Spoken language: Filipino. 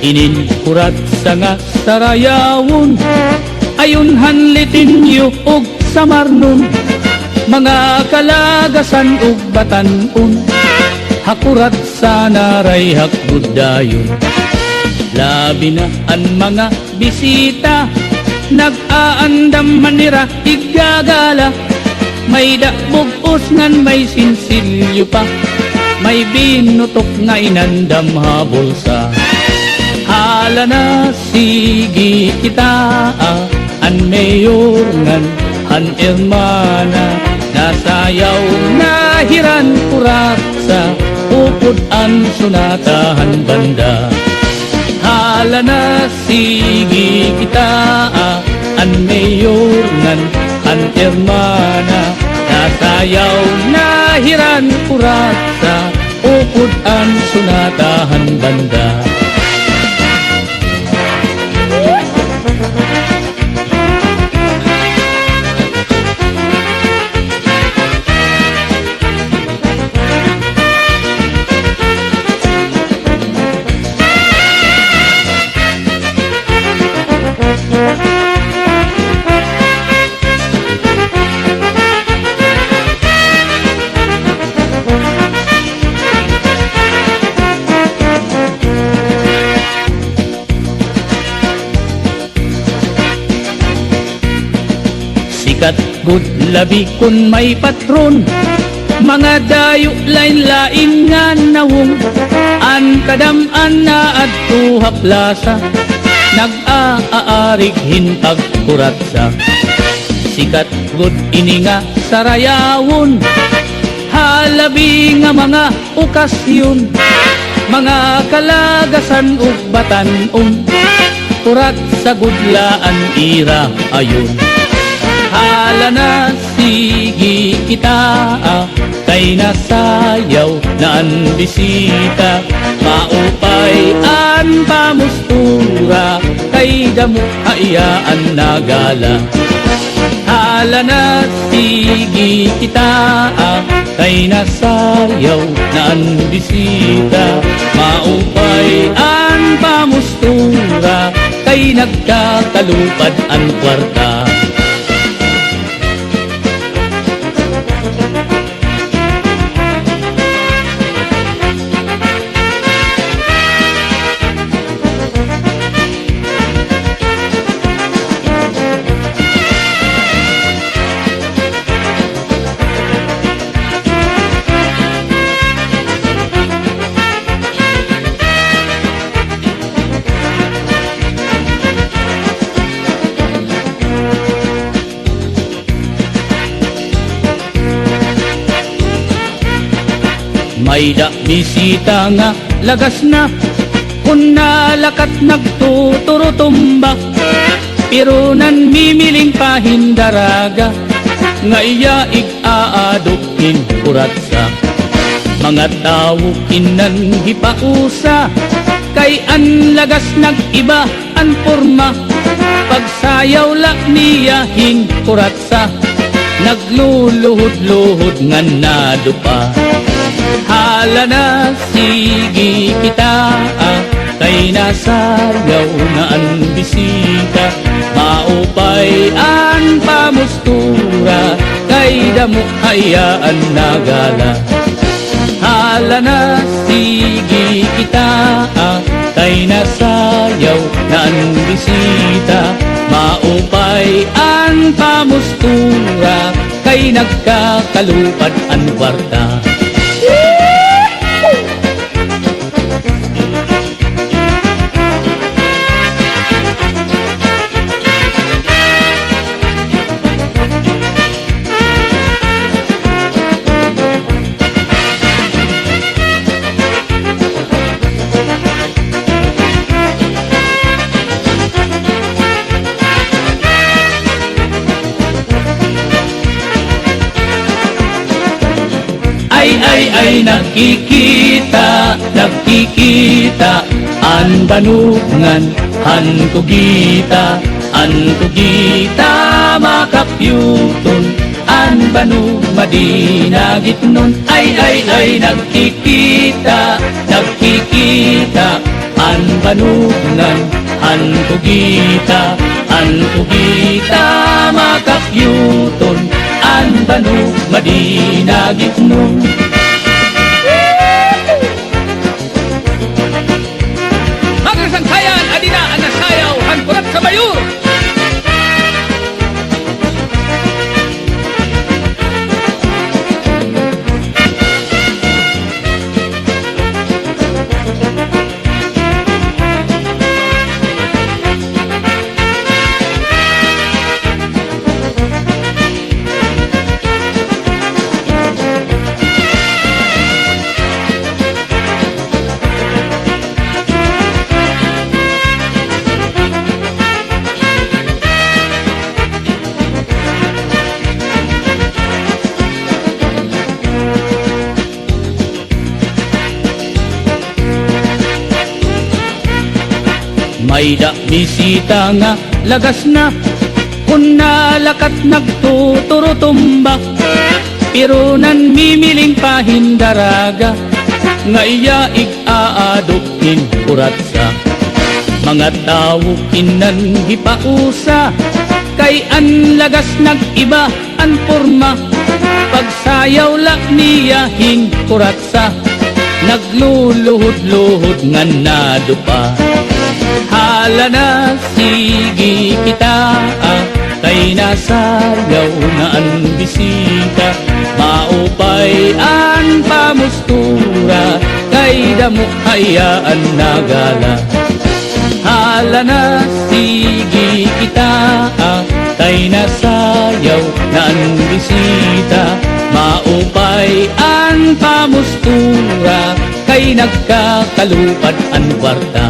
inin kurat sa nga sarayawon, ayon hanlitin yu og samarnon, mga kalagasan ug batanon, hakurat sa naray hakbudayon. Labi na ang mga bisita, nag-aandam manira igagala, may dakbog ngan may sinsilyo pa, may binutok nga inandam habulsa. Hala na sige kita, an mayor ngan an hermana, nasayaw na hiran kurat sa upod an sunatahan banda. Hala na sige kita, an mayor ngan an hermana, nasayaw na hiran kurat sa upod an sunatahan banda. Sikat good labi kun may patron, mga dayo lain-lain nga nawong, an kadam-an na adto haplasa, nag-aarig hintag kuratsa. Sikat good ini nga sarayawon, halabi nga mga okasyon, mga kalagasan ug batanon, kurat sa gudlaan ira ayon. Hala na sige kita, kay nasayaw na ang bisita, maupay an pamustura, kay damo hayaan nagala. Hala na sige kita, kay nasayaw na ang bisita, maupay an pamustura, kay nagkakalupad ang kwarta. May da bisita nga lagas na, kun nalakat nagtuturo tumbak, pero nan mimiling pahindaraga, nga iya ig-aadukin kuratsa. Mga tao kinan hipausa, kay an lagas nag-iba an porma, pagsayaw la niya hing kuratsa, nagluluhod-luhod nga nadupa. Hala na sige kita, kay nasayaw na ang bisita, maupay ang pamustura, kay damo hayaan nagala. Hala na sige kita, kay nasayaw na ang bisita, maupay ang pamustura, kay nagkakalupad ang kwarta. Ay nakikita, nakikita, an banungan, an tugita, makapyuton, an banu madinagit nun. Ay nakikita, nakikita, an banungan, an tugita makapyuton, an banu madinagitnon. Magsangkayan, adina ang nasayaw, hankurat sa mayur. May da bisita nga lagas na, kun nalakat nagtuturo tumbak, pero nan mimiling pahindaraga, nga iya ig-aadukin kuratsa. Mga tao kinan hipausa, kay an lagas nag-iba an porma, pagsayaw la niya hing kuratsa, nagluluhod-luhod nga nadupa. Hala na sige kita, kay nasayaw na ang bisita, maupay ang pamustura, kay damo hayaan nagala. Hala na sige kita, kay nasayaw na ang bisita, maupay ang pamustura, kay nagkakalupad ang kwarta.